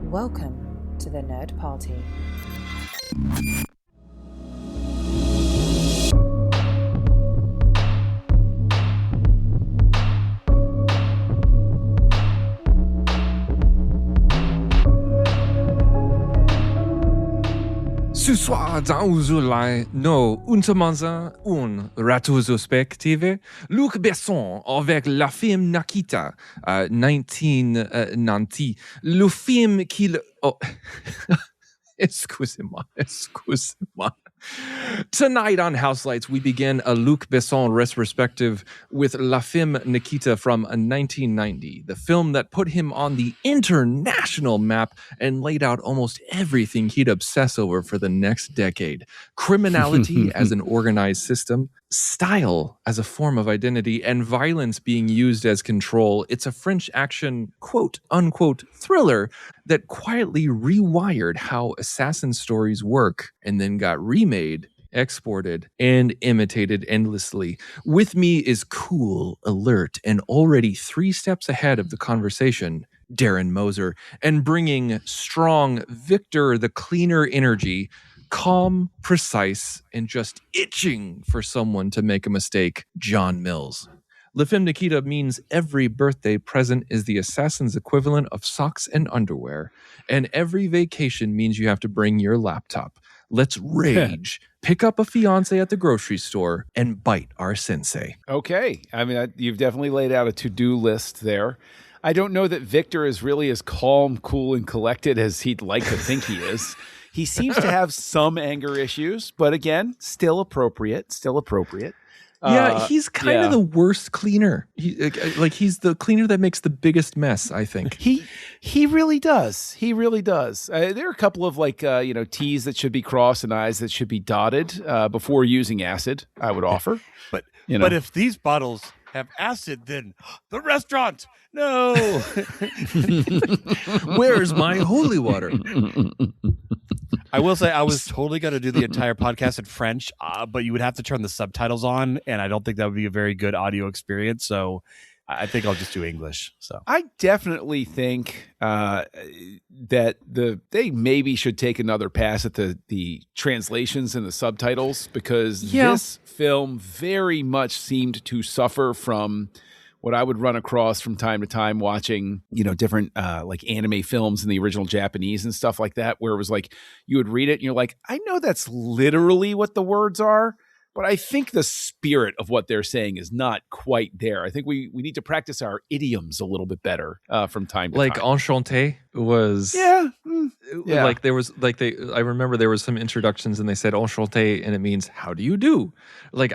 Welcome to the Nerd Party. Ce soir, dans Houselights, nous untermauern une retrospective. Luc Besson avec la Femme Nikita, 1990. Le film qu'il... Oh. Excusez-moi. Tonight on Houselights, we begin a Luc Besson retrospective with La Femme Nikita from 1990, the film that put him on the international map and laid out almost everything he'd obsess over for the next decade. Criminality as an organized system, style as a form of identity, and violence being used as control. It's a French action, quote-unquote, thriller that quietly rewired how assassin stories work and then got remade, exported, and imitated endlessly. With me is cool, alert, and already 3 steps ahead of the conversation, Darren Moser, and bringing strong Victor the Cleaner energy, calm, precise, and just itching for someone to make a mistake, John Mills. La Femme Nikita means every birthday present is the assassin's equivalent of socks and underwear, and every vacation means you have to bring your laptop. Let's rage, pick up a fiance at the grocery store, and bite our sensei. Okay. I mean, you've definitely laid out a to-do list there. I don't know that Victor is really as calm, cool, and collected as he'd like to think he is. He seems to have some anger issues, but again, still appropriate. Yeah, he's kind of the worst cleaner. He's the cleaner that makes the biggest mess, I think. He really does. There are a couple of T's that should be crossed and I's that should be dotted before using acid, I would offer. But if these bottles have acid, then the restaurant, no. Where's my holy water? I will say I was totally going to do the entire podcast in French, but you would have to turn the subtitles on, and I don't think that would be a very good audio experience. So I think I'll just do English. So I definitely think that they maybe should take another pass at the translations and the subtitles, because this film very much seemed to suffer from what I would run across from time to time watching, different anime films in the original Japanese and stuff like that, where it was like you would read it and you're like, I know that's literally what the words are, but I think the spirit of what they're saying is not quite there. I think we need to practice our idioms a little bit better from time to time. Like enchanté was... Yeah. Like there was I remember there was some introductions and they said enchanté and it means how do you do? Like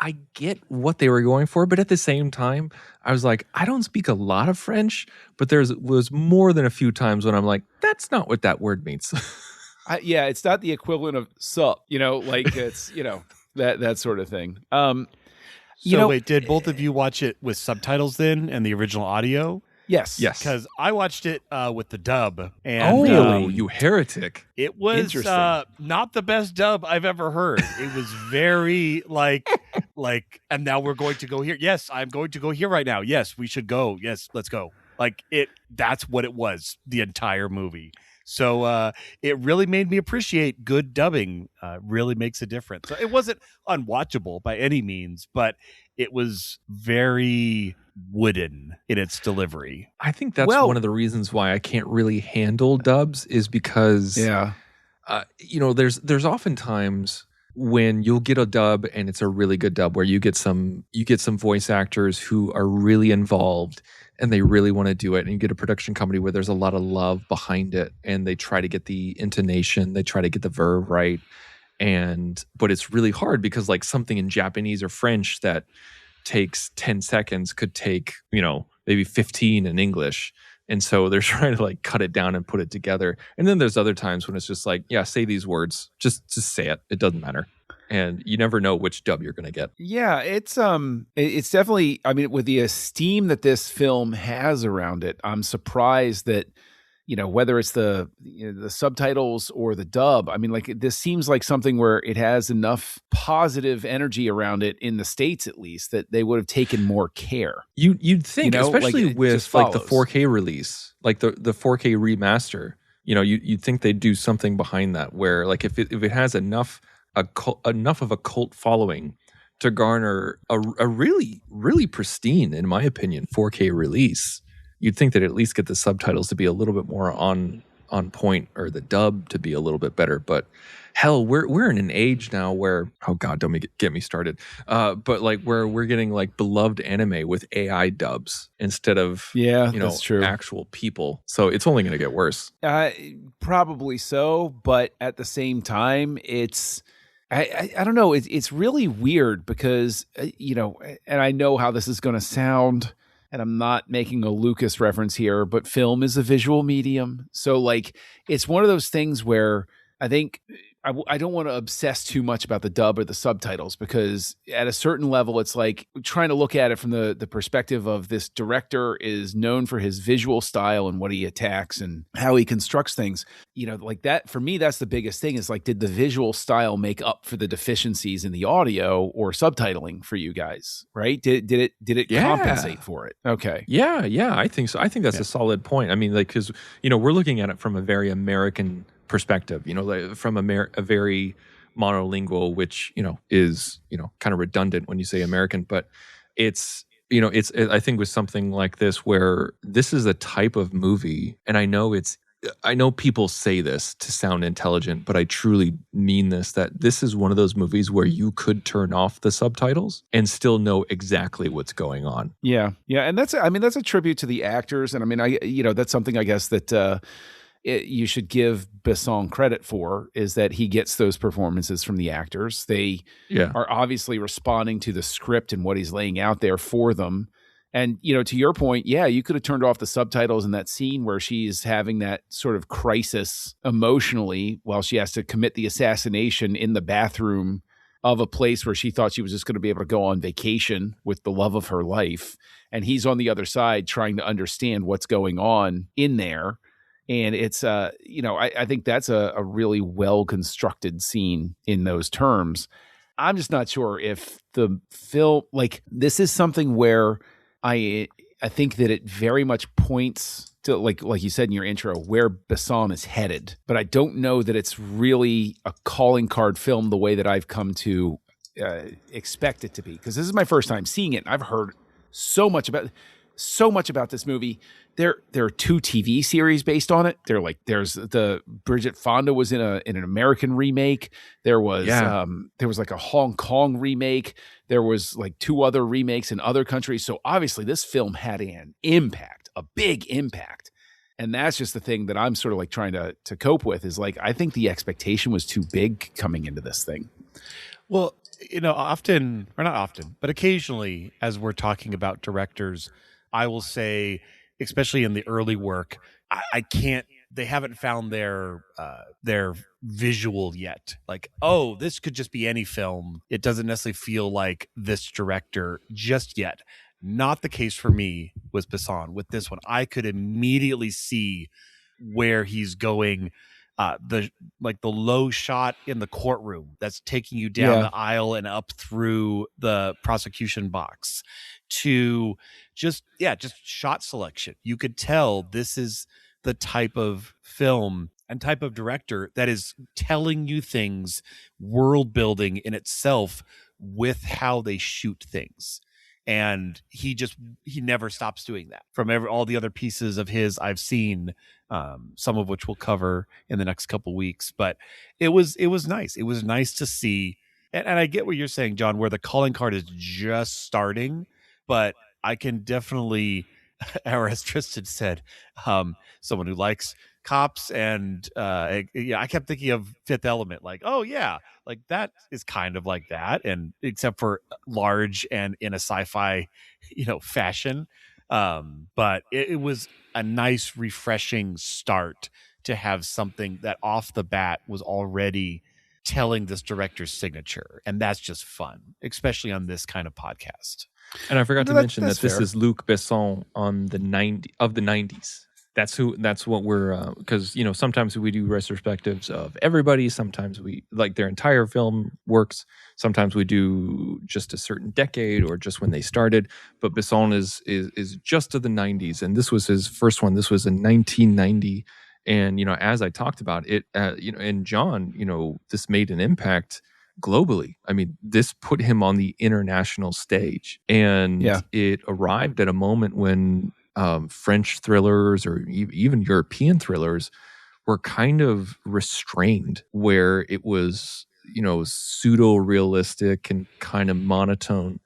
I get what they were going for, but at the same time, I was like, I don't speak a lot of French, but was more than a few times when I'm like, that's not what that word means. It's not the equivalent of sup, it's, that sort of thing. Wait, did both of you watch it with subtitles then and the original audio? Yes. Because I watched it with the dub. And, you heretic. It was not the best dub I've ever heard. It was very and now we're going to go here. Yes, I'm going to go here right now. Yes, we should go. Yes, let's go. That's what it was, the entire movie. So it really made me appreciate good dubbing. Really makes a difference. So it wasn't unwatchable by any means, but it was very wooden in its delivery. I think that's one of the reasons why I can't really handle dubs is because, there's oftentimes when you'll get a dub and it's a really good dub where you get some voice actors who are really involved and they really want to do it, and you get a production company where there's a lot of love behind it and they try to get the intonation, they try to get the verb right, but it's really hard because like something in Japanese or French that takes 10 seconds could take maybe 15 in English, and so they're trying to like cut it down and put it together. And then there's other times when it's just like, say these words, just say it doesn't matter. And you never know which dub you're going to get. Yeah, it's definitely, I mean, with the esteem that this film has around it, I'm surprised that, whether it's the subtitles or the dub, I mean, this seems like something where it has enough positive energy around it in the States, at least, that they would have taken more care. You'd think, especially with the 4K release. like the 4K remaster, you'd think they'd do something behind that, where like if it has enough of a cult following to garner a really, really pristine, in my opinion, 4K release, you'd think that at least get the subtitles to be a little bit more on point, or the dub to be a little bit better. But hell, we're in an age now where, oh god, don't get me started. But like where we're getting like beloved anime with AI dubs instead of that's true. actual people. So it's only going to get worse. Probably so, but at the same time, it's. I don't know. It's really weird because, and I know how this is going to sound, and I'm not making a Lucas reference here, but film is a visual medium. So like, it's one of those things where I think I don't want to obsess too much about the dub or the subtitles, because at a certain level, it's like trying to look at it from the perspective of this director is known for his visual style and what he attacks and how he constructs things. Like that, for me, that's the biggest thing, is like, did the visual style make up for the deficiencies in the audio or subtitling for you guys, right? Did it compensate for it? Okay. Yeah, I think so. I think that's a solid point. I mean, like, because, we're looking at it from a very American perspective, like from a very monolingual, which is kind of redundant when you say American, but it's I think with something like this, where this is a type of movie, and I know people say this to sound intelligent, but I truly mean this, that this is one of those movies where you could turn off the subtitles and still know exactly what's going on. Yeah, and that's a tribute to the actors, and I mean, that's something I guess that you should give Besson credit for, is that he gets those performances from the actors. They are obviously responding to the script and what he's laying out there for them. And, to your point, you could have turned off the subtitles in that scene where she's having that sort of crisis emotionally while she has to commit the assassination in the bathroom of a place where she thought she was just going to be able to go on vacation with the love of her life. And he's on the other side trying to understand what's going on in there. And it's, I think that's a really well-constructed scene in those terms. I'm just not sure if the film, like, this is something where I think that it very much points to, like you said in your intro, where Besson is headed. But I don't know that it's really a calling card film the way that I've come to expect it to be. Because this is my first time seeing it. And I've heard so much about this movie. There are 2 TV series based on it. There's the Bridget Fonda was in an American remake. There was like a Hong Kong remake. There was like 2 other remakes in other countries. So obviously this film had an impact, a big impact. And that's just the thing that I'm sort of like trying to cope with, is like, I think the expectation was too big coming into this thing. Well, often, or not often, but occasionally, as we're talking about directors, I will say, especially in the early work, I can't. They haven't found their visual yet. Like, oh, this could just be any film. It doesn't necessarily feel like this director just yet. Not the case for me with Besson. With this one, I could immediately see where he's going. The low shot in the courtroom that's taking you down the aisle and up through the prosecution box, to just shot selection. You could tell this is the type of film and type of director that is telling you things, world building in itself with how they shoot things. And he never stops doing that. From all the other pieces of his I've seen, some of which we'll cover in the next couple weeks. But it was nice. It was nice to see. And I get what you're saying, John, where the calling card is just starting. But I can definitely, or as Tristan said, someone who likes cops, and I kept thinking of Fifth Element, like, oh yeah, like that is kind of like that, and except for large and in a sci-fi, fashion. But it was a nice, refreshing start to have something that off the bat was already telling this director's signature, and that's just fun, especially on this kind of podcast. And I forgot to mention that this is Luc Besson on the 90s. That's what we're, because, sometimes we do retrospectives of everybody. Sometimes we like their entire film works. Sometimes we do just a certain decade or just when they started. But Besson is just of the 90s. And this was his first one. This was in 1990. And, as I talked about it, and John, this made an impact globally. I mean, this put him on the international stage. And it arrived at a moment when French thrillers or even European thrillers were kind of restrained, where it was, pseudo realistic and kind of monotone.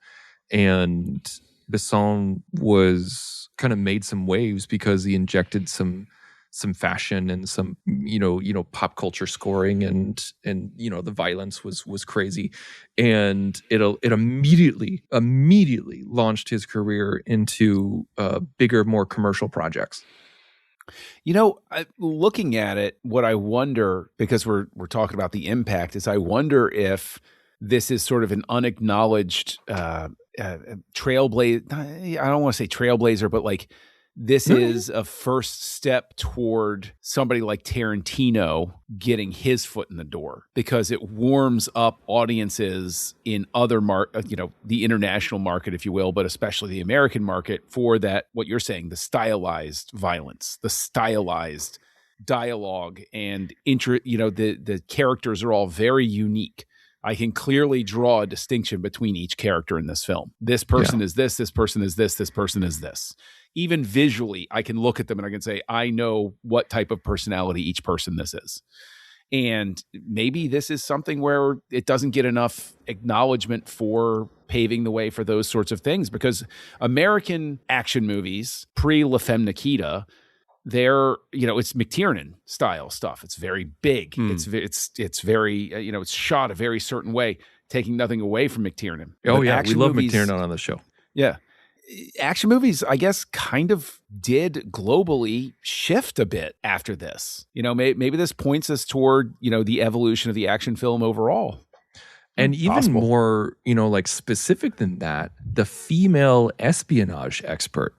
And Besson was kind of made some waves because he injected some fashion and some pop culture scoring, and the violence was crazy, and it immediately launched his career into bigger, more commercial projects. Looking at it, what I wonder, because we're talking about the impact, is I wonder if this is sort of an unacknowledged trailblazer. I don't want to say trailblazer, but like, this is a first step toward somebody like Tarantino getting his foot in the door, because it warms up audiences in other the international market, if you will, but especially the American market, for that, what you're saying, the stylized violence, the stylized dialogue, and the characters are all very unique. I can clearly draw a distinction between each character in this film. This person is this person is this person is this. Even visually, I can look at them and I can say, I know what type of personality each person this is. And maybe this is something where it doesn't get enough acknowledgement for paving the way for those sorts of things, because American action movies, pre-La Femme Nikita, they're, it's McTiernan style stuff. It's very big. It's very, it's shot a very certain way, taking nothing away from McTiernan. Oh, yeah. We love McTiernan on the show. Yeah. Action movies, I guess, kind of did globally shift a bit after this. Maybe this points us toward, the evolution of the action film overall. And even more, like specific than that, the female espionage expert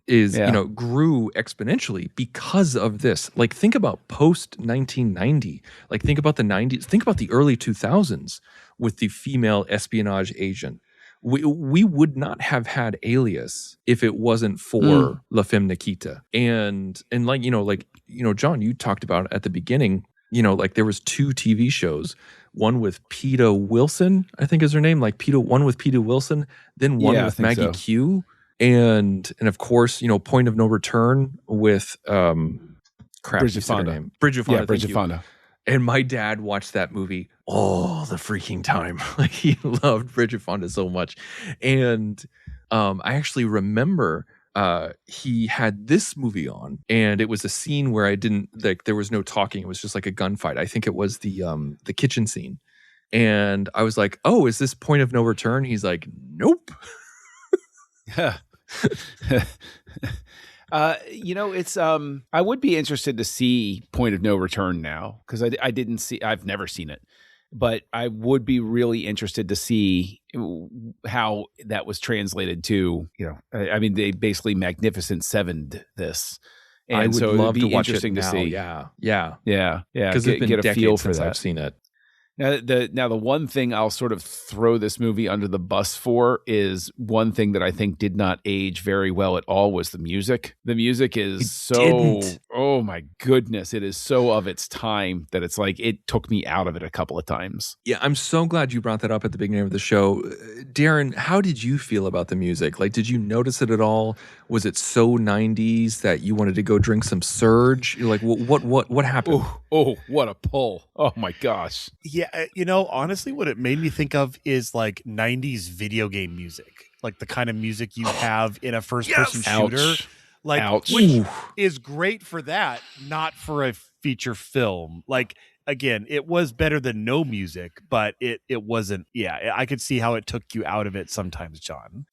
is, grew exponentially because of this. Like, think about post 1990. Like, think about the 90s. Think about the early 2000s with the female espionage agent. We would not have had Alias if it wasn't for La Femme Nikita. And John, you talked about at the beginning, like there was 2 TV shows, one with Peta Wilson, I think is her name, one with Peta Wilson, then one with Maggie Q. And of course, Point of No Return with Bridget Fonda. Bridget Fonda. Yeah, Bridget Fonda. And my dad watched that movie all the freaking time. Like, he loved Bridget Fonda so much. And I actually remember he had this movie on, and it was a scene where there was no talking. It was just like a gunfight. I think it was the kitchen scene. And I was like, oh, is this Point of No Return? He's like, nope. It's I would be interested to see Point of No Return now, because I've never seen it, but I would be really interested to see how that was translated to, they basically Magnificent Seven'd this. And I would so love it'd be to watch interesting it to now. see. Yeah. Because it's been get a feel for since that. I've seen it. Now, the one thing I'll sort of throw this movie under the bus for is one thing that I think did not age very well at all was the music. The music is oh my goodness, it is so of its time that it's like it took me out of it a couple of times. Yeah, I'm so glad you brought that up at the beginning of the show. Darren, how did you feel about the music? Like, did you notice it at all? Was it so 90s that you wanted to go drink some Surge? Like, what happened? Oh, what a pull. Oh my gosh. Yeah, honestly, what it made me think of is like 90s video game music, like the kind of music you have in a first-person shooter. Ouch. Like, which is great for that, not for a feature film. Like, again, it was better than no music, but it wasn't. Yeah, I could see how it took you out of it sometimes, John.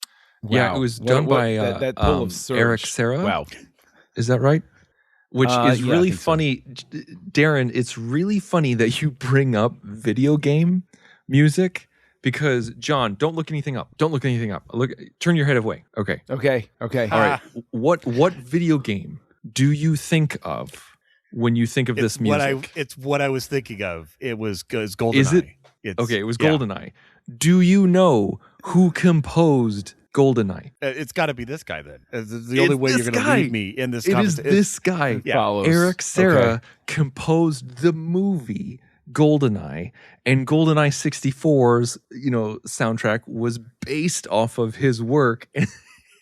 Wow. Yeah, it was done by that pull of Surge. Eric Serra. Wow. Is that right? Which is really funny. So. Darren, it's really funny that you bring up video game music, because, John, don't look anything up. Turn your head away. Okay. Okay. All right. What video game do you think of when you think of this music? It's what I was thinking of. It was GoldenEye. Is it? Okay, it was GoldenEye. Do you know who composed GoldenEye? It's got to be this guy then. It's the only way you're going to lead me in this conversation. It is this guy. Yeah. Eric Serra composed the movie GoldenEye, and GoldenEye 64's soundtrack was based off of his work.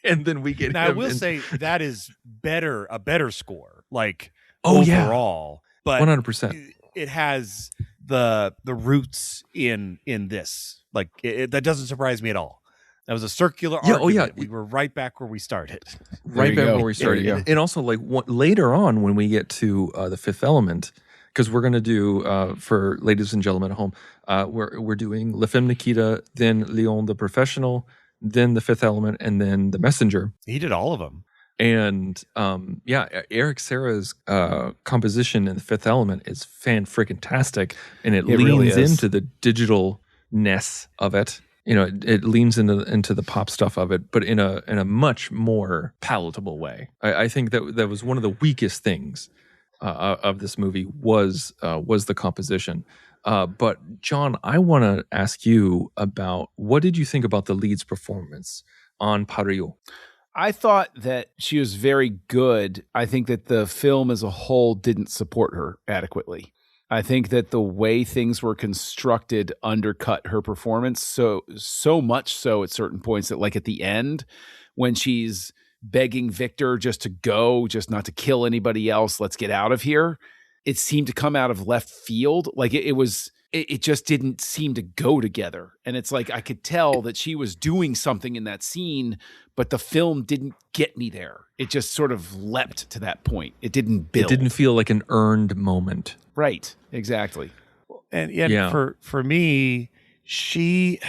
And then we get now, him. I will say that is a better score, like overall. Yeah. But 100%. It has the roots in this. Like that doesn't surprise me at all. That was a circular argument. Oh yeah, we were right back where we started. And also, like later on when we get to The Fifth Element, because we're going to do for ladies and gentlemen at home, we're doing La Femme Nikita, then Léon the Professional, then The Fifth Element, and then The Messenger. He did all of them. And Eric Serra's composition in The Fifth Element is fan-freaking-tastic, and it leans really into the digitalness of it. It leans into the pop stuff of it, but in a much more palatable way. I think that was one of the weakest things of this movie was the composition. But John, I want to ask you about what did you think about the lead's performance on Pario? I thought that she was very good. I think that the film as a whole didn't support her adequately. I think that the way things were constructed undercut her performance so much so at certain points that, like at the end, when she's begging Victor just to go, just not to kill anybody else, let's get out of here, it seemed to come out of left field. Like it just didn't seem to go together. And it's like I could tell that she was doing something in that scene, but the film didn't get me there. It just sort of leapt to that point. It didn't build. It didn't feel like an earned moment. Right. Exactly. And for me, she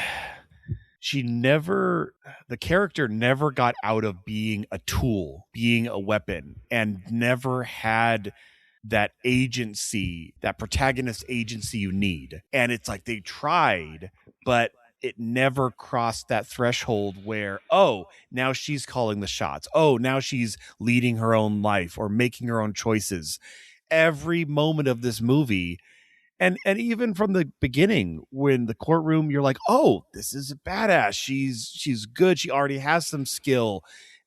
never, the character never got out of being a tool, being a weapon, and never had that agency, that protagonist agency you need. And it's like they tried, but it never crossed that threshold where, now she's calling the shots. Now she's leading her own life or making her own choices. Every moment of this movie, and even from the beginning, when the courtroom, you're like, this is a badass. She's good. She already has some skill.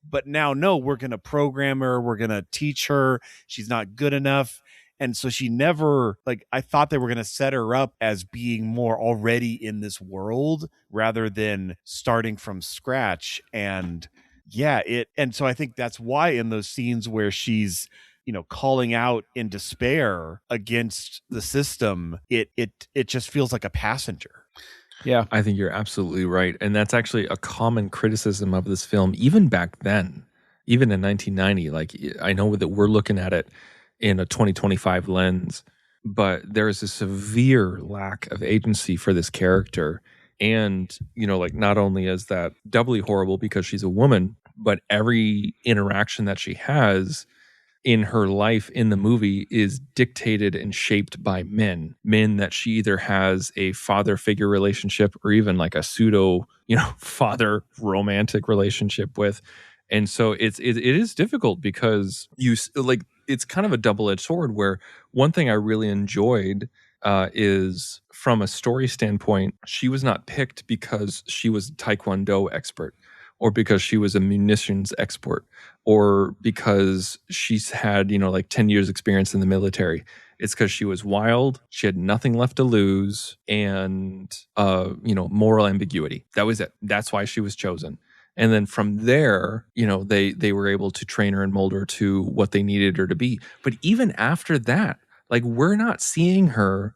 But now, no, we're going to program her. We're going to teach her. She's not good enough. And so she never, I thought they were going to set her up as being more already in this world rather than starting from scratch. And and so I think that's why in those scenes where she's, calling out in despair against the system, it just feels like a passenger. Yeah, I think you're absolutely right. And that's actually a common criticism of this film, even back then, even in 1990. Like, I know that we're looking at it in a 2025 lens, but there is a severe lack of agency for this character. And, not only is that doubly horrible because she's a woman, but every interaction that she has in her life in the movie is dictated and shaped by men that she either has a father figure relationship or even like a pseudo, father romantic relationship with. And so it is difficult because it's kind of a double-edged sword where one thing I really enjoyed is from a story standpoint, she was not picked because she was a Taekwondo expert or because she was a munitions expert or because she's had, 10 years experience in the military. It's because she was wild, she had nothing left to lose, and, moral ambiguity. That was it. That's why she was chosen. And then from there, they were able to train her and mold her to what they needed her to be. But even after that, we're not seeing her,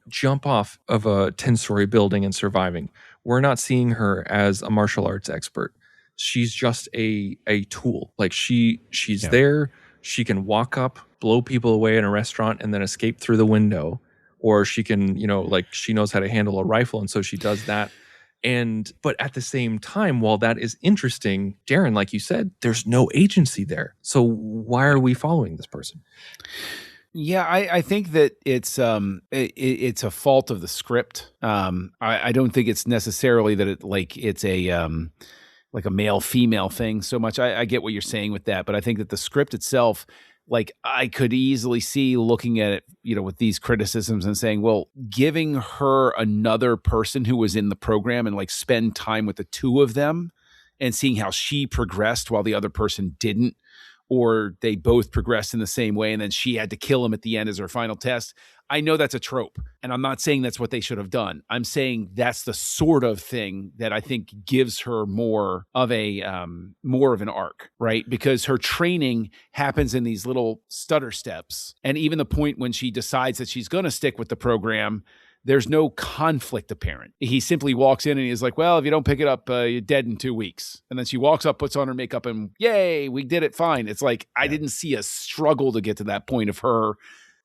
jump off of a 10-story building and surviving. We're not seeing her as a martial arts expert. She's just a tool. She's there. She can walk up, blow people away in a restaurant, and then escape through the window. Or she can, she knows how to handle a rifle, and so she does that. But at the same time, while that is interesting, Darren, like you said, there's no agency there. So why are we following this person? Yeah, I think that it's a fault of the script. I don't think it's necessarily that it's a male female thing so much. I get what you're saying with that, but I think that the script itself like I could easily see looking at it, with these criticisms and saying, well, giving her another person who was in the program and like spend time with the two of them and seeing how she progressed while the other person didn't, or they both progressed in the same way and then she had to kill him at the end as her final test. I know that's a trope, and I'm not saying that's what they should have done. I'm saying that's the sort of thing that I think gives her more of an arc, right? Because her training happens in these little stutter steps, and even the point when she decides that she's going to stick with the program, there's no conflict apparent. He simply walks in and he's like, well, if you don't pick it up, you're dead in 2 weeks. And then she walks up, puts on her makeup, and yay, we did it fine. It's like, I didn't see a struggle to get to that point of her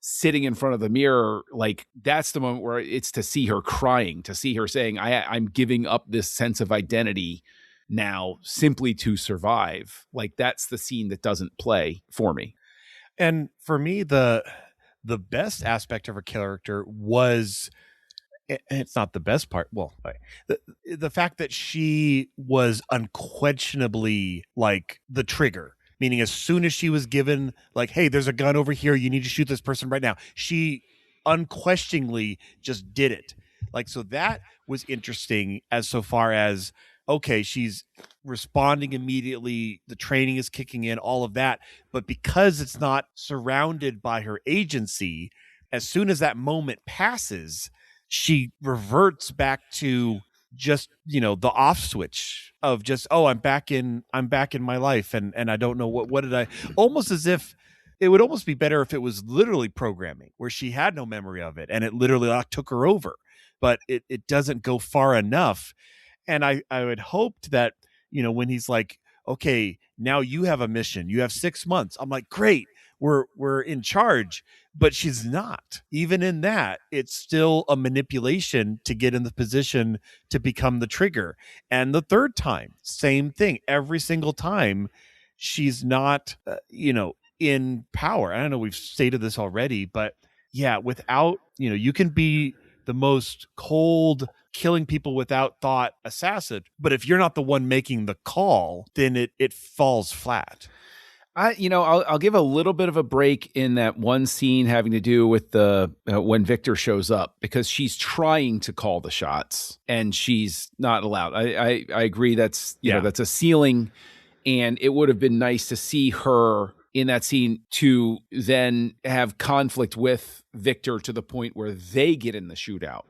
sitting in front of the mirror. Like, that's the moment where it's to see her crying, to see her saying, I'm giving up this sense of identity now simply to survive. Like, that's the scene that doesn't play for me. And for me, the best aspect of her character was, and it's not the best part, well, the fact that she was unquestionably like the trigger. Meaning as soon as she was given like, hey, there's a gun over here, you need to shoot this person right now, she unquestioningly just did it. Like, so that was interesting as so far as, okay, she's responding immediately, the training is kicking in, all of that. But because it's not surrounded by her agency, as soon as that moment passes, she reverts back to just, the off switch of just, oh, I'm back in my life, and I don't know what did I, almost as if it would almost be better if it was literally programming where she had no memory of it and it literally took her over, but it doesn't go far enough. And I had hoped that, when he's like, okay, now you have a mission, you have 6 months, I'm like, great, we're in charge. But she's not. Even in that, it's still a manipulation to get in the position to become the trigger. And the third time, same thing. Every single time, she's not, in power. I don't know, we've stated this already, but yeah, without, you can be the most cold, killing people without thought assassin, but if you're not the one making the call, then it falls flat. I'll give a little bit of a break in that one scene having to do with the when Victor shows up, because she's trying to call the shots and she's not allowed. I agree that's that's a ceiling, and it would have been nice to see her in that scene to then have conflict with Victor to the point where they get in the shootout.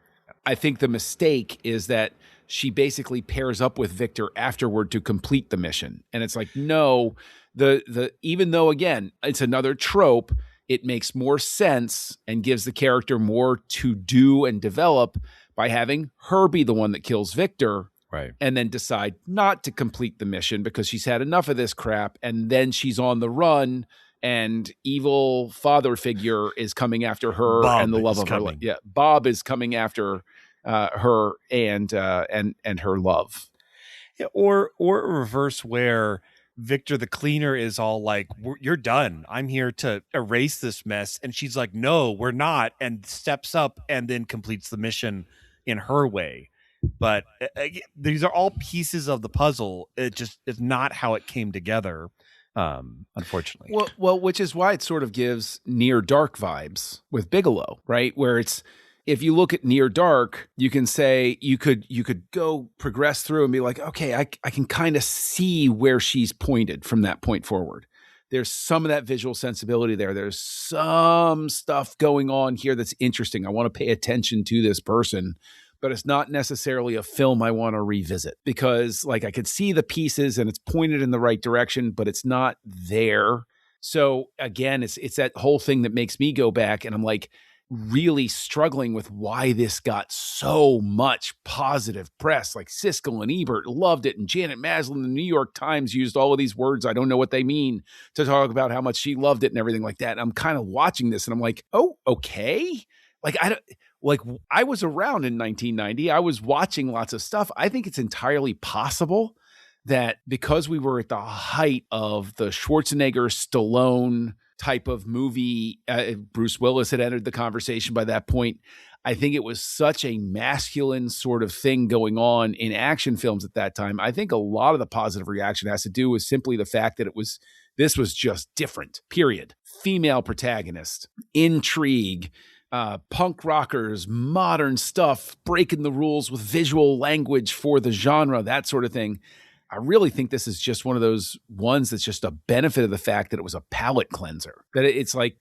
I think the mistake is that she basically pairs up with Victor afterward to complete the mission, and it's like, no. The even though, again, it's another trope, it makes more sense and gives the character more to do and develop by having her be the one that kills Victor, right? And then decide not to complete the mission because she's had enough of this crap, and then she's on the run, and evil father figure is coming after her, Bob and the love of her life. Yeah, Bob is coming after her and her love. Yeah, or reverse where Victor the cleaner is all like, you're done, I'm here to erase this mess, and she's like, no, we're not, and steps up and then completes the mission in her way. But these are all pieces of the puzzle. It just is not how it came together, unfortunately. Well, which is why it sort of gives Near Dark vibes with Bigelow, right? Where it's, if you look at Near Dark, you can say you could go progress through and be like, okay, I can kind of see where she's pointed from that point forward. There's some of that visual sensibility there. There's some stuff going on here that's interesting. I want to pay attention to this person, but it's not necessarily a film I want to revisit, because like I could see the pieces and it's pointed in the right direction, but it's not there. So again, it's that whole thing that makes me go back and I'm like, really struggling with why this got so much positive press. Like Siskel and Ebert loved it, and Janet Maslin, the New York Times, used all of these words I don't know what they mean to talk about how much she loved it and everything like that. And I'm kind of watching this and I'm like, oh, okay. I was around in 1990. I was watching lots of stuff. I think it's entirely possible that because we were at the height of the Schwarzenegger, Stallone type of movie, Bruce Willis had entered the conversation by that point. I think it was such a masculine sort of thing going on in action films at that time. I think a lot of the positive reaction has to do with simply the fact that it was This was just different, period. Female protagonist, intrigue, punk rockers, modern stuff, breaking the rules with visual language for the genre, that sort of thing. I really think this is just one of those ones that's just a benefit of the fact that it was a palate cleanser. That it's like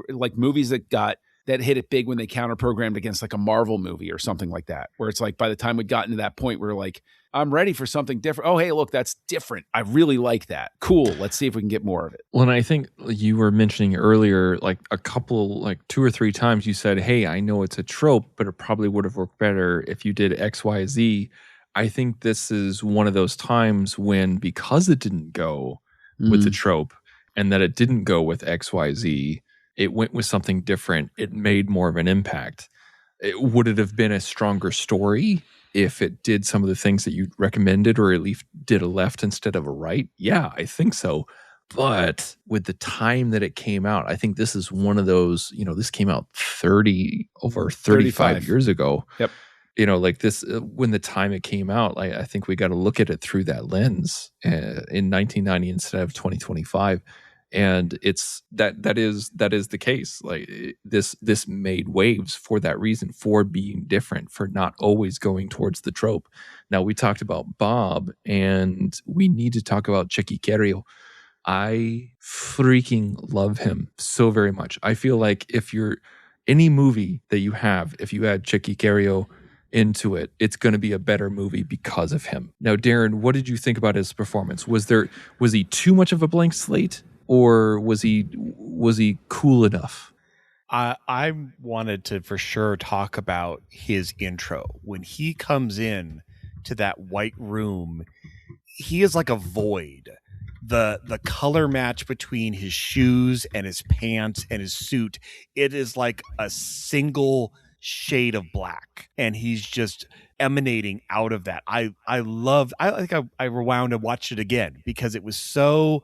like movies that hit it big when they counter-programmed against like a Marvel movie or something like that, where it's like by the time we'd gotten to that point, we're like, I'm ready for something different. Oh, hey, look, that's different. I really like that. Cool. Let's see if we can get more of it. Well, and I think you were mentioning earlier, like a couple, like 2 or 3 times you said, hey, I know it's a trope, but it probably would have worked better if you did X, Y, Z. I think this is one of those times when, because it didn't go with the trope and that it didn't go with X, Y, Z, it went with something different. It made more of an impact. Would it have been a stronger story if it did some of the things that you recommended, or at least did a left instead of a right? Yeah, I think so. But with the time that it came out, I think this is one of those, this came out over 35 years ago. Yep. Like this, when the time it came out, I think we got to look at it through that lens in 1990 instead of 2025. And it's that is the case. Like this made waves for that reason, for being different, for not always going towards the trope. Now, we talked about Bob, and we need to talk about Chicky Cario. I freaking love him so very much. I feel like if you're any movie that you have, if you add Chicky Cario into it, it's going to be a better movie because of him. Now, Darren, what did you think about his performance? Was he too much of a blank slate, or was he cool enough? I wanted to for sure talk about his intro. When he comes in to that white room, he is like a void. The color match between his shoes and his pants and his suit, it is like a single shade of black, and he's just emanating out of that. I rewound and watched it again because it was so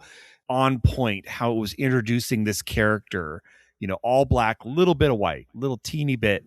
on point how it was introducing this character, all black, little bit of white, little teeny bit,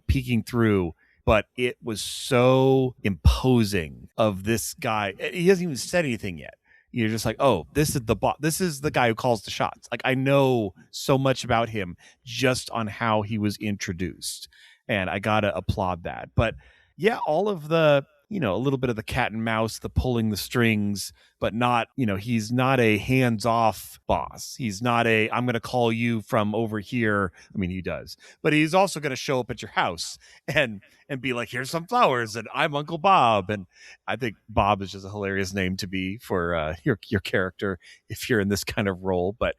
peeking through, but it was so imposing of this guy. He hasn't even said anything yet. You're just like, oh, this is the boss. This is the guy who calls the shots. Like, I know so much about him just on how he was introduced, and I gotta applaud that. But yeah, all of the, a little bit of the cat and mouse, the pulling the strings, but not, he's not a hands-off boss. He's not I'm going to call you from over here. I mean, he does, but he's also going to show up at your house and be like, here's some flowers, and I'm Uncle Bob. And I think Bob is just a hilarious name to be for your character if you're in this kind of role. But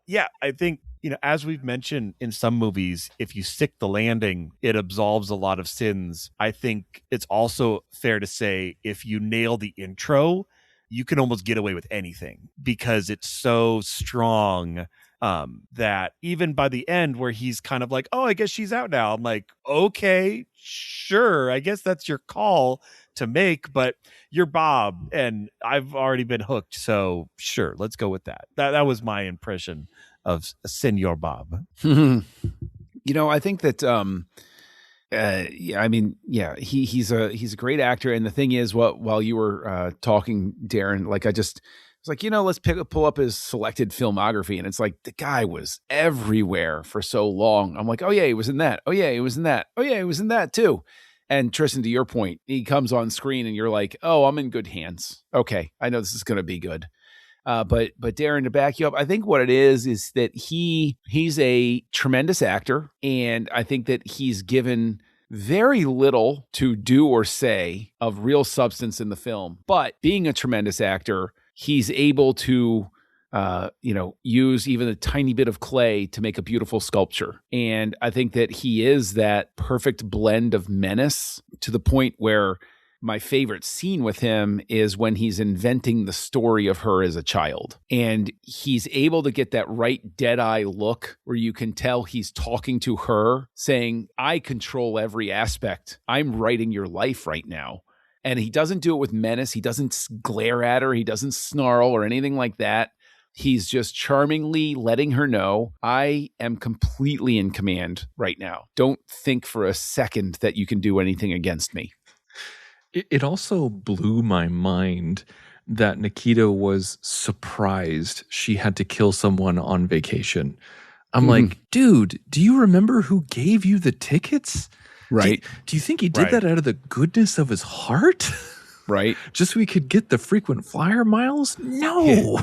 yeah, I think, as we've mentioned in some movies, if you stick the landing, it absolves a lot of sins. I think it's also fair to say if you nail the intro, you can almost get away with anything because it's so strong that even by the end where he's kind of like, oh, I guess she's out now. I'm like, okay, sure. I guess that's your call to make, but you're Bob and I've already been hooked. So sure, let's go with that. That was my impression of Senor Bob. I think that he's a great actor. And the thing is, while you were talking, Darren, like I was like, let's pull up his selected filmography, and it's like the guy was everywhere for so long. I'm like, oh yeah, he was in that. Oh yeah, he was in that. Oh yeah, he was in that too. And Tristan, to your point, he comes on screen and you're like, oh, I'm in good hands. Okay, I know this is going to be good. But Darren, to back you up, I think what it is that he's a tremendous actor, and I think that he's given very little to do or say of real substance in the film. But being a tremendous actor, he's able to use even a tiny bit of clay to make a beautiful sculpture. And I think that he is that perfect blend of menace to the point where my favorite scene with him is when he's inventing the story of her as a child. And he's able to get that right dead-eye look where you can tell he's talking to her, saying, I control every aspect. I'm writing your life right now. And he doesn't do it with menace. He doesn't glare at her. He doesn't snarl or anything like that. He's just charmingly letting her know, I am completely in command right now. Don't think for a second that you can do anything against me. It also blew my mind that Nikita was surprised she had to kill someone on vacation. I'm like, dude, do you remember who gave you the tickets? Right. Do you think he did that out of the goodness of his heart? Right. Just so he could get the frequent flyer miles? No. Yeah.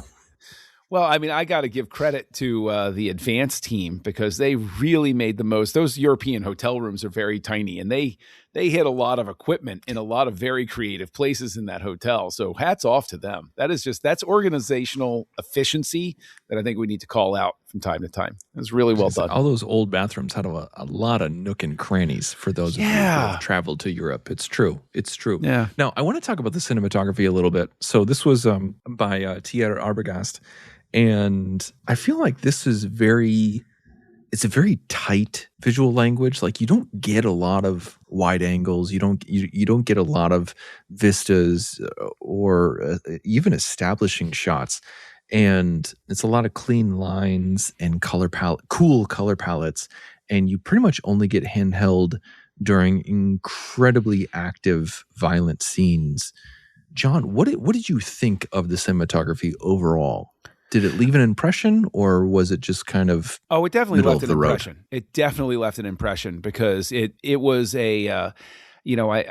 Well, I mean, I got to give credit to the advance team because they really made the most. Those European hotel rooms are very tiny, and they hit a lot of equipment in a lot of very creative places in that hotel. So hats off to them. That's organizational efficiency that I think we need to call out from time to time. It was really well done. All those old bathrooms had a lot of nook and crannies for those of you who have traveled to Europe. It's true. It's true. Yeah. Now, I want to talk about the cinematography a little bit. So this was by Thierry Arbogast. And I feel like this is it's a very tight visual language. Like you don't get a lot of wide angles. You don't get a lot of vistas or even establishing shots. And it's a lot of clean lines and cool color palettes. And you pretty much only get handheld during incredibly active, violent scenes. John, what did you think of the cinematography overall? Did it leave an impression, or was it just kind of it definitely left an impression. Road? It definitely left an impression because it was a I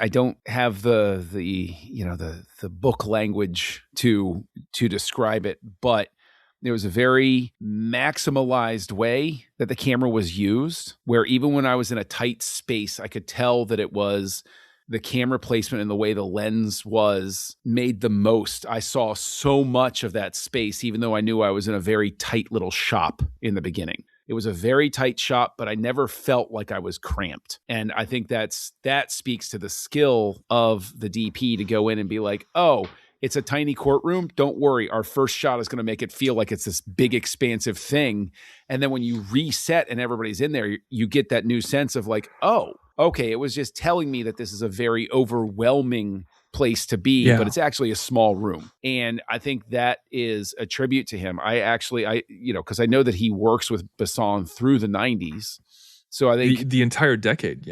don't have the book language to describe it, but there was a very maximalized way that the camera was used, where even when I was in a tight space, I could tell that it was the camera placement and the way the lens was made the most. I saw so much of that space, even though I knew I was in a very tight little shop in the beginning. It was a very tight shop, but I never felt like I was cramped. And I think that speaks to the skill of the DP to go in and be like, oh, it's a tiny courtroom. Don't worry. Our first shot is going to make it feel like it's this big, expansive thing. And then when you reset and everybody's in there, you get that new sense of like, oh, okay, it was just telling me that this is a very overwhelming place to be, but it's actually a small room. And I think that is a tribute to him. Because I know that he works with Besson through the 90s. So I think the entire decade,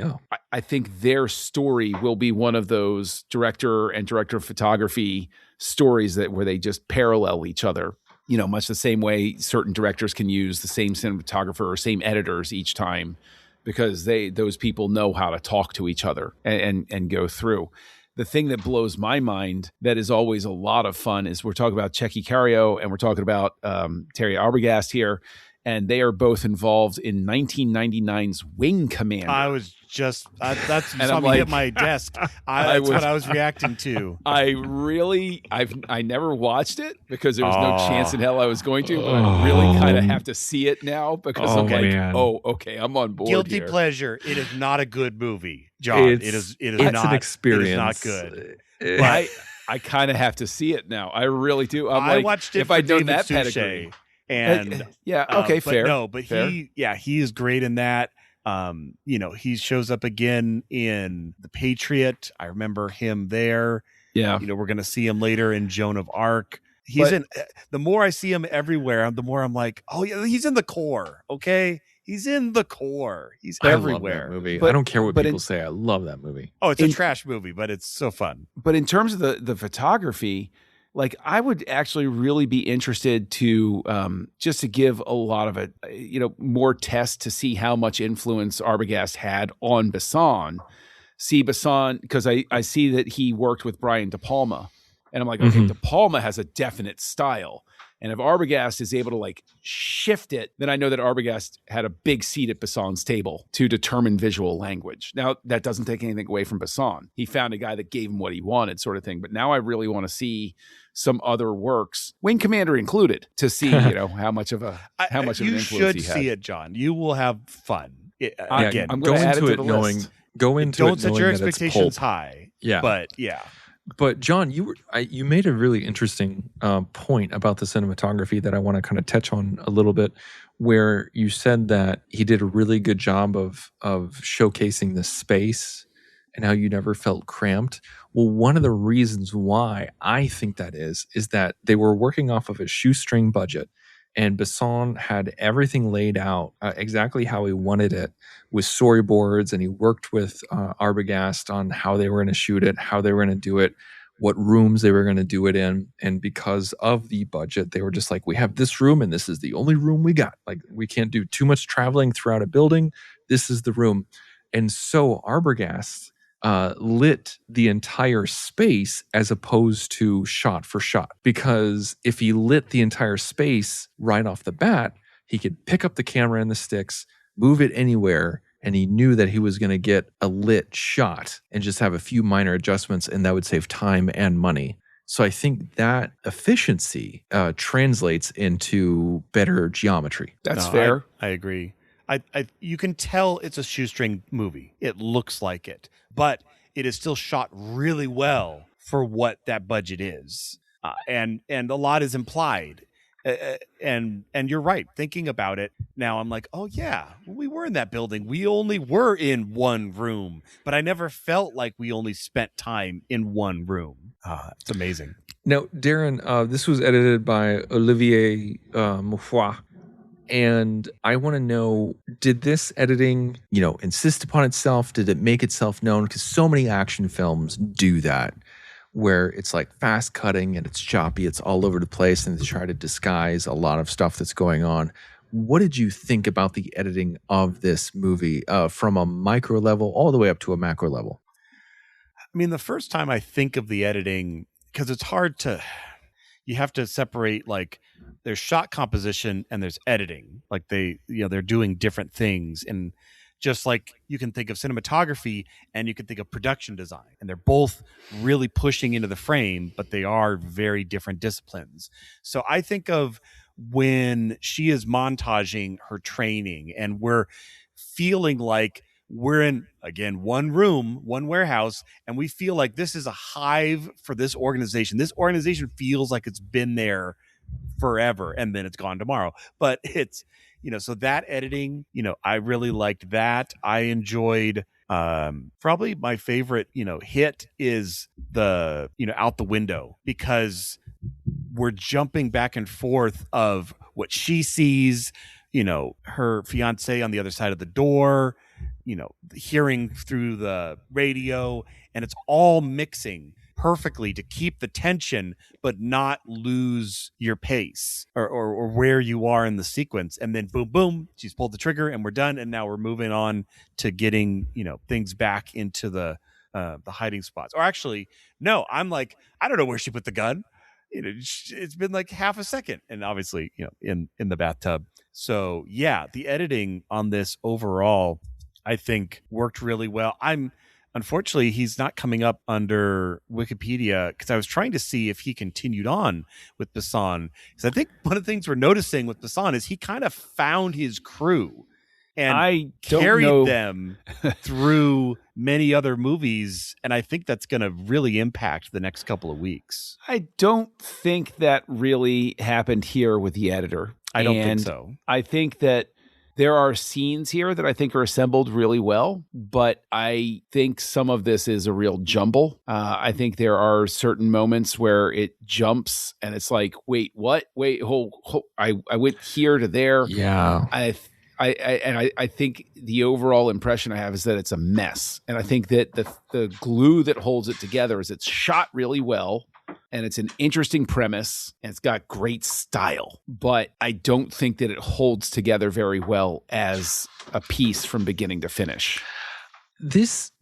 I think their story will be one of those director of photography stories where they just parallel each other. Much the same way certain directors can use the same cinematographer or same editors each time, because those people know how to talk to each other and go through. The thing that blows my mind that is always a lot of fun is we're talking about Checky Cario and we're talking about Thierry Arbogast here, and they are both involved in 1999's Wing Commander. I was just that's you saw me hit my desk. That's what I was reacting to. I never watched it because there was no chance in hell I was going to, but I really kind of have to see it now because I'm like, okay, I'm on board. Guilty here. pleasure. It is not a good movie, John. It is not an experience. It is not good. But I kind of have to see it now. I really do. I watched it if for I'd known David that Suchet, pedigree. and fair. But fair. he is great in that. He shows up again in The Patriot. I remember him there. Yeah. We're going to see him later in Joan of Arc. The more I see him everywhere, the more I'm like, oh yeah, he's in the core. Okay. He's in the core. He's everywhere. I love that movie. I don't care what people say. I love that movie. Oh, it's a trash movie, but it's so fun. But in terms of the photography, like I would actually really be interested to just to give a lot of it, more tests to see how much influence Arbogast had on Besson. See Besson, because I see that he worked with Brian De Palma, and I'm like, okay, De Palma has a definite style. And if Arbogast is able to like shift it, then I know that Arbogast had a big seat at Besson's table to determine visual language. Now, that doesn't take anything away from Besson. He found a guy that gave him what he wanted, sort of thing. But now I really want to see some other works, Wing Commander included, to see how much of an influence he had. You should see it, John. You will have fun. Again, I'm going to add it to the list. Don't set your expectations high. Yeah, but yeah. But John, you made a really interesting point about the cinematography that I want to kind of touch on a little bit, where you said that he did a really good job of showcasing the space and how you never felt cramped. Well, one of the reasons why I think that is that they were working off of a shoestring budget, and Besson had everything laid out exactly how he wanted it with storyboards, and he worked with Arbogast on how they were going to shoot it, how they were going to do it, what rooms they were going to do it in. And because of the budget, they were just like, we have this room and this is the only room we got. Like, we can't do too much traveling throughout a building. This is the room. And so Arbogast lit the entire space as opposed to shot for shot. Because if he lit the entire space right off the bat, he could pick up the camera and the sticks, move it anywhere, and he knew that he was going to get a lit shot and just have a few minor adjustments, and that would save time and money. So I think that efficiency translates into better geometry. That's fair. I agree. You can tell it's a shoestring movie. It looks like it, but it is still shot really well for what that budget is, and a lot is implied. And you're right. Thinking about it now, I'm like, oh yeah, we were in that building. We only were in one room, but I never felt like we only spent time in one room. It's amazing. Now, Darren, this was edited by Olivier Moufoy. And I want to know, did this editing, insist upon itself? Did it make itself known? Because so many action films do that, where it's like fast cutting and it's choppy, it's all over the place, and they try to disguise a lot of stuff that's going on. What did you think about the editing of this movie from a micro level all the way up to a macro level? I mean, the first time I think of the editing, because it's hard to, you have to separate, like, there's shot composition and there's editing. Like they're doing different things. And just like you can think of cinematography and you can think of production design, and they're both really pushing into the frame, but they are very different disciplines. So I think of when she is montaging her training and we're feeling like we're in, again, one room, one warehouse, and we feel like this is a hive for this organization. This organization feels like it's been there forever, and then it's gone tomorrow. But it's, so that editing, I really liked that. I enjoyed, probably my favorite, hit is the, out the window, because we're jumping back and forth of what she sees, her fiance on the other side of the door, hearing through the radio, and it's all mixing perfectly to keep the tension but not lose your pace or where you are in the sequence. And then boom, boom, she's pulled the trigger and we're done, and now we're moving on to getting things back into the hiding spots. Or actually, no, I'm like, I don't know where she put the gun. It's been like half a second, and obviously in the bathtub. So yeah, the editing on this overall, I think, worked really well. Unfortunately, he's not coming up under Wikipedia, because I was trying to see if he continued on with Besson. Because I think one of the things we're noticing with Besson is he kind of found his crew and carried them through many other movies. And I think that's going to really impact the next couple of weeks. I don't think that really happened here with the editor. I don't think so. I think that there are scenes here that I think are assembled really well, but I think some of this is a real jumble. I think there are certain moments where it jumps and it's like, wait, what? Wait, hold, I went here to there. Yeah. I think the overall impression I have is that it's a mess. And I think that the glue that holds it together is it's shot really well, and it's an interesting premise, and it's got great style. But I don't think that it holds together very well as a piece from beginning to finish. This,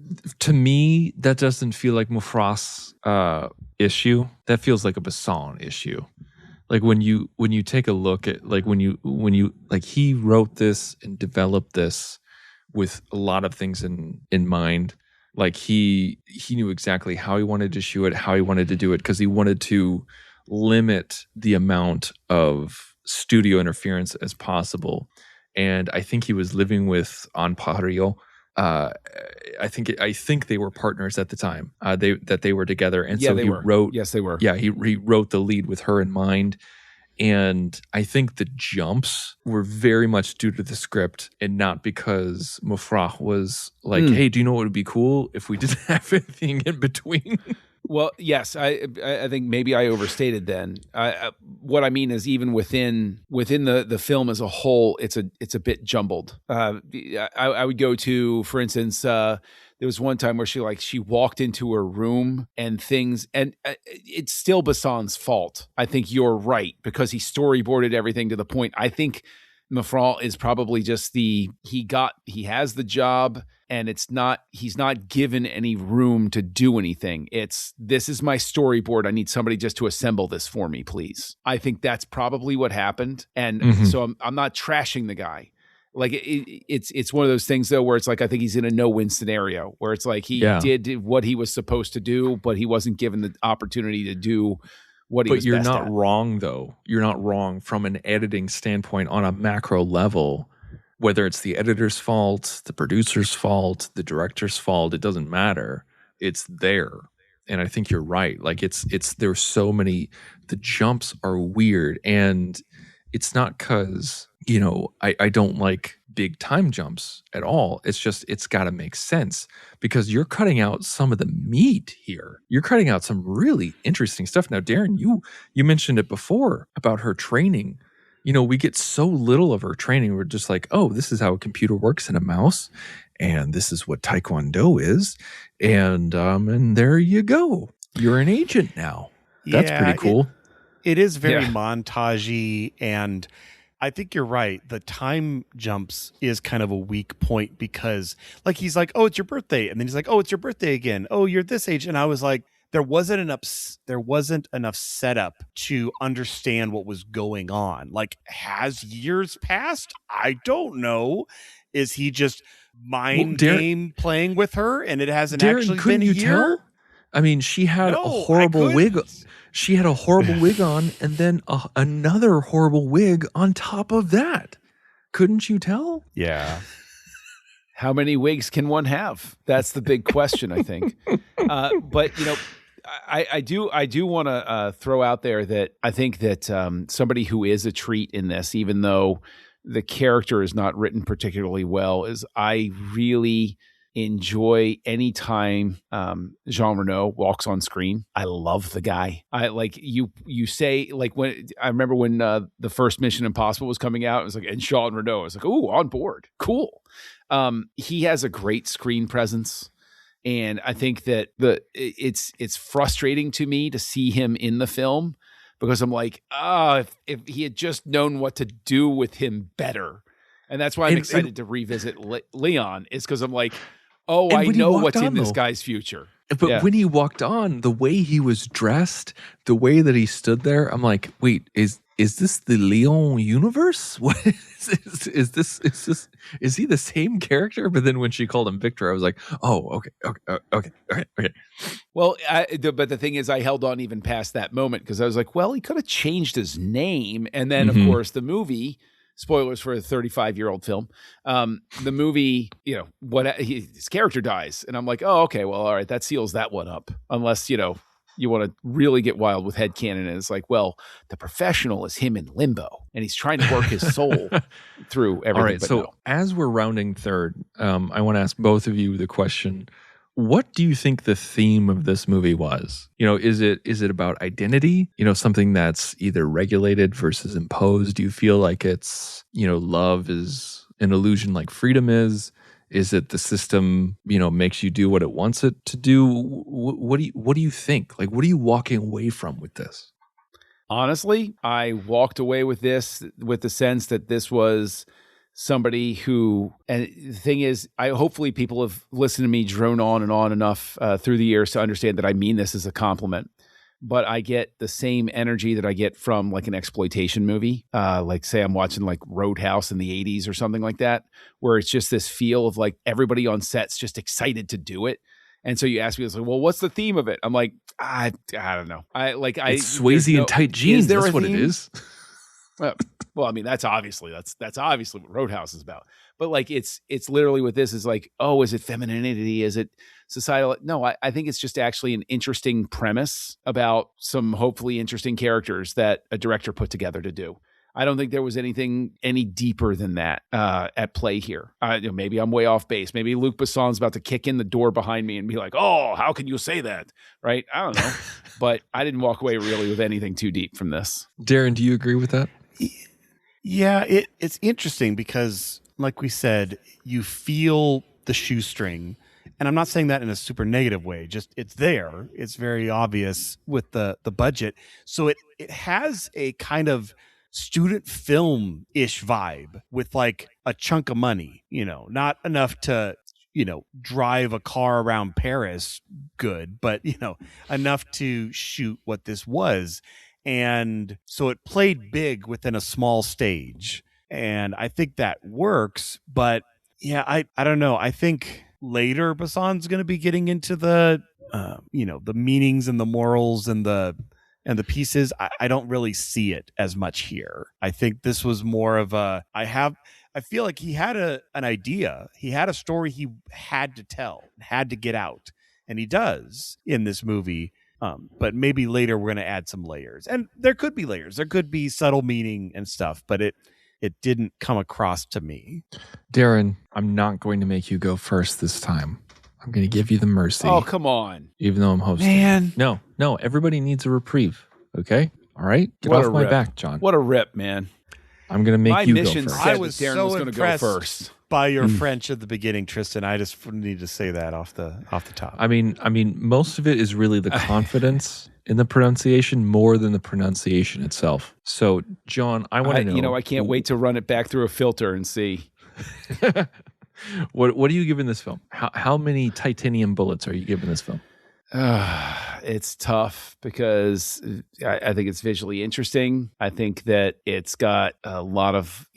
to me, that doesn't feel like Moufoy's issue. That feels like a Besson issue. Like when you take a look at, like when you like, he wrote this and developed this with a lot of things in mind. Like he knew exactly how he wanted to shoot it, how he wanted to do it, because he wanted to limit the amount of studio interference as possible. And I think he was living with Amparo. I think they were partners at the time. They were together, and yeah, so he wrote. Yes, they were. Yeah, he wrote the lead with her in mind. And I think the jumps were very much due to the script and not because Moufoy was like, hey, do you know what would be cool if we didn't have anything in between? Well, yes, I think maybe I overstated then. What I mean is even within the film as a whole, it's a bit jumbled. I would go to, for instance, there was one time where she walked into her room and things, and it's still Besson's fault. I think you're right because he storyboarded everything to the point. I think Mafran is probably just he has the job. And he's not given any room to do anything. This is my storyboard. I need somebody just to assemble this for me, please. I think that's probably what happened. And so I'm not trashing the guy. Like it's one of those things though, where it's like, I think he's in a no-win scenario where it's like he did what he was supposed to do, but he wasn't given the opportunity to do what he was best at. But you're not wrong though. You're not wrong from an editing standpoint on a macro level. Whether it's the editor's fault, the producer's fault, the director's fault, it doesn't matter. It's there. And I think you're right. Like there's so many, the jumps are weird. And it's not because, I don't like big time jumps at all. It's just, it's got to make sense because you're cutting out some of the meat here. You're cutting out some really interesting stuff. Now, Darren, you mentioned it before about her training. We get so little of her training. We're just like, oh, this is how a computer works in a mouse. And this is what Taekwondo is. And there you go. You're an agent now. That's pretty cool. It is very montagey. And I think you're right. The time jumps is kind of a weak point because like, he's like, oh, it's your birthday. And then he's like, oh, it's your birthday again. Oh, you're this age. And I was like, there wasn't enough setup to understand what was going on. Like, has years passed? I don't know. Is he just game playing with her and it hasn't actually been a year? Tell? I mean, she had a horrible wig. She had a horrible wig on and then another horrible wig on top of that. Couldn't you tell? Yeah. How many wigs can one have? That's the big question, I think. But I do want to throw out there that I think that somebody who is a treat in this, even though the character is not written particularly well, is I really enjoy any time Jean Reno walks on screen. I love the guy. I like you say like when I remember when the first Mission Impossible was coming out, it was like, and Jean Reno, I was like, ooh, on board, cool. He has a great screen presence. And I think that it's frustrating to me to see him in the film because I'm like, if he had just known what to do with him better. And that's why I'm excited to revisit Leon is because I'm like, I know what's in this guy's future. But when he walked on, the way he was dressed, the way that he stood there, I'm like, wait, is this the Leon universe? What is this? Is he the same character? But then when she called him Victor, I was like, oh, okay. Well, but the thing is, I held on even past that moment because I was like, well, he could have changed his name. And then, of course, the movie, spoilers for a 35-year-old film, the movie, his character dies. And I'm like, oh, okay, well, all right, that seals that one up. Unless, you want to really get wild with headcanon. And it's like, well, the professional is him in limbo and he's trying to work his soul through everything. All right. So as we're rounding third, I want to ask both of you the question, what do you think the theme of this movie was? Is it about identity? Something that's either regulated versus imposed? Do you feel like it's, love is an illusion like freedom is? Is it the system, makes you do what it wants it to do? What do you think? Like, what are you walking away from with this? Honestly, I walked away with this with the sense that this was somebody who, and the thing is, hopefully people have listened to me drone on and on enough through the years to understand that I mean this as a compliment. But I get the same energy that I get from like an exploitation movie. Like say I'm watching like Roadhouse in the 80s or something like that, where it's just this feel of like everybody on set's just excited to do it. And so you ask me, it's like, well, what's the theme of it? I'm like, I don't know. It's Swayze and tight jeans. That's what it is. Well, I mean, that's obviously what Roadhouse is about. But like, it's literally what this is like. Oh, is it femininity? Is it societal? No, I think it's just actually an interesting premise about some hopefully interesting characters that a director put together to do. I don't think there was anything any deeper than that at play here. Maybe I'm way off base. Maybe Luc Besson's about to kick in the door behind me and be like, "Oh, how can you say that?" Right? I don't know. But I didn't walk away really with anything too deep from this. Darren, do you agree with that? Yeah, it's interesting because, like we said, you feel the shoestring. And I'm not saying that in a super negative way, just it's there. It's very obvious with the budget. So it has a kind of student film-ish vibe with like a chunk of money, not enough to, drive a car around Paris good, but, enough to shoot what this was. And so it played big within a small stage. And I think that works. But yeah, I don't know. I think later Besson's going to be getting into the the meanings and the morals and the pieces. I don't really see it as much here. I think this was more of I feel like he had an idea. He had a story he had to tell, had to get out, and he does in this movie. But maybe later we're going to add some layers, and there could be layers. There could be subtle meaning and stuff, but it didn't come across to me. Darren, I'm not going to make you go first this time. I'm going to give you the mercy. Oh, come on. Even though I'm hosting. Man. No, everybody needs a reprieve. Okay? All right? Get What off a my rip. back, John. What a rip, man. I'm going to make My you go mission first. said I was that Darren so was going to go impressed first. by your French at the beginning, Tristan. I just need to say that off the top. I mean, most of it is really the confidence in the pronunciation more than the pronunciation itself. So, John, I want to know. I can't wait to run it back through a filter and see. What are you giving this film? How many titanium bullets are you giving this film? It's tough because I think it's visually interesting. I think that it's got a lot of,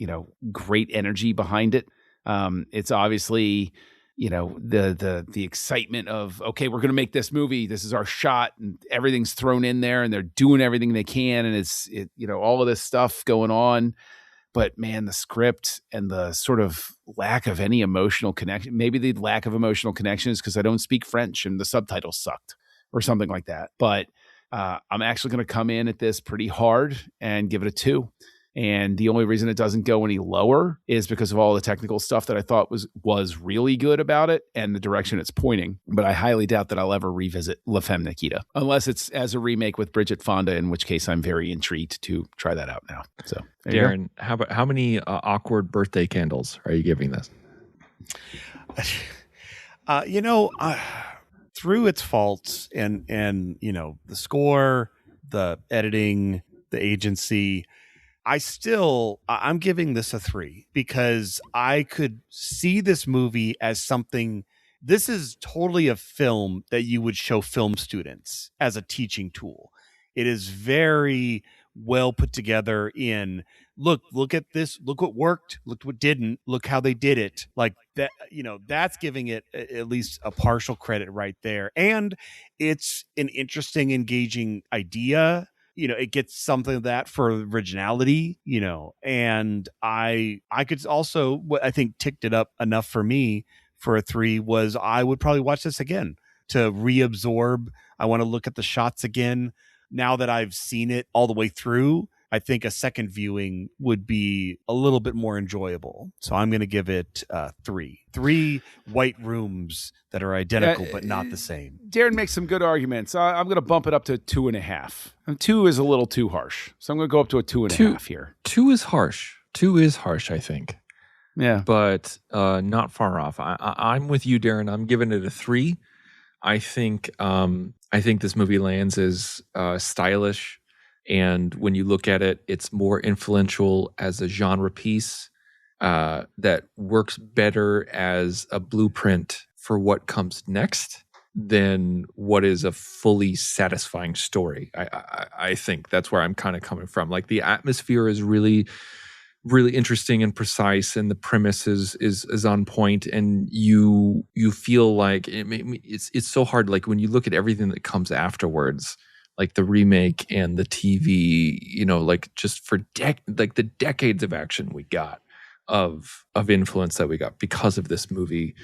great energy behind it. It's obviously, the excitement of, okay, we're going to make this movie. This is our shot, and everything's thrown in there and they're doing everything they can. And it's all of this stuff going on. But man, the script and the sort of lack of any emotional connection, maybe the lack of emotional connection is because I don't speak French and the subtitles sucked or something like that. But I'm actually going to come in at this pretty hard and give it a 2. And the only reason it doesn't go any lower is because of all the technical stuff that I thought was really good about it and the direction it's pointing. But I highly doubt that I'll ever revisit La Femme Nikita, unless it's as a remake with Bridget Fonda, in which case I'm very intrigued to try that out now. So, Darren, how many awkward birthday candles are you giving this? Through its faults and the score, the editing, the agency, I'm giving this a 3 because I could see this movie as something. This is totally a film that you would show film students as a teaching tool. It is very well put together in look at this, look what worked, look what didn't, look how they did it. Like that, that's giving it at least a partial credit right there. And it's an interesting, engaging idea. It gets something of that for originality, and I could also, what I think ticked it up enough for me for a 3 was I would probably watch this again to reabsorb. I want to look at the shots again. Now that I've seen it all the way through, I think a second viewing would be a little bit more enjoyable. So I'm going to give it 3. 3 white rooms that are identical, but not the same. Darren makes some good arguments. I'm going to bump it up to 2.5. And 2 is a little too harsh. So I'm going to go up to a 2.5 here. 2 is harsh. 2 is harsh, I think. Yeah. But not far off. I'm with you, Darren. I'm giving it a 3. I think this movie lands as stylish. And when you look at it, it's more influential as a genre piece that works better as a blueprint for what comes next than what is a fully satisfying story. I think that's where I'm kind of coming from. Like the atmosphere is really, really interesting and precise, and the premise is on point, and you feel like it's so hard. Like when you look at everything that comes afterwards, like the remake and the TV, like just for the decades of action we got of influence that we got because of this movie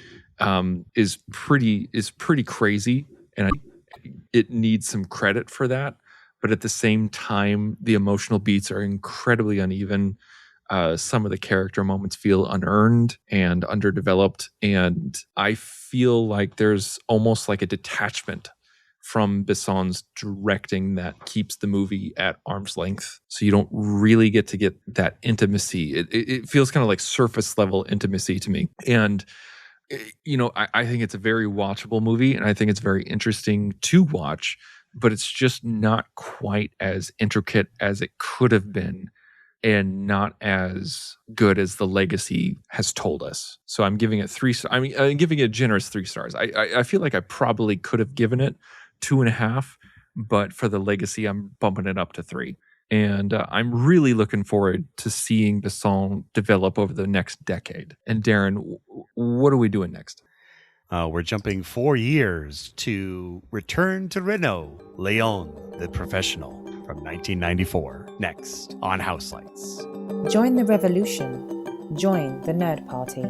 is pretty crazy, and it needs some credit for that. but at the same time, the emotional beats are incredibly uneven. Some of the character moments feel unearned and underdeveloped, and I feel like there's almost like a detachment from Besson's directing that keeps the movie at arm's length. So you don't really get that intimacy. It feels kind of like surface level intimacy to me. And, I think it's a very watchable movie, and I think it's very interesting to watch, but it's just not quite as intricate as it could have been, and not as good as the legacy has told us. So I'm giving it 3 stars. I'm giving it a generous 3 stars. I feel like I probably could have given it 2.5, but for the legacy, I'm bumping it up to 3. And I'm really looking forward to seeing Besson develop over the next decade. And Darren, what are we doing next? We're jumping 4 years to Return to Reno, Leon, the Professional, from 1994. Next on Houselights. Join the revolution. Join the Nerd Party.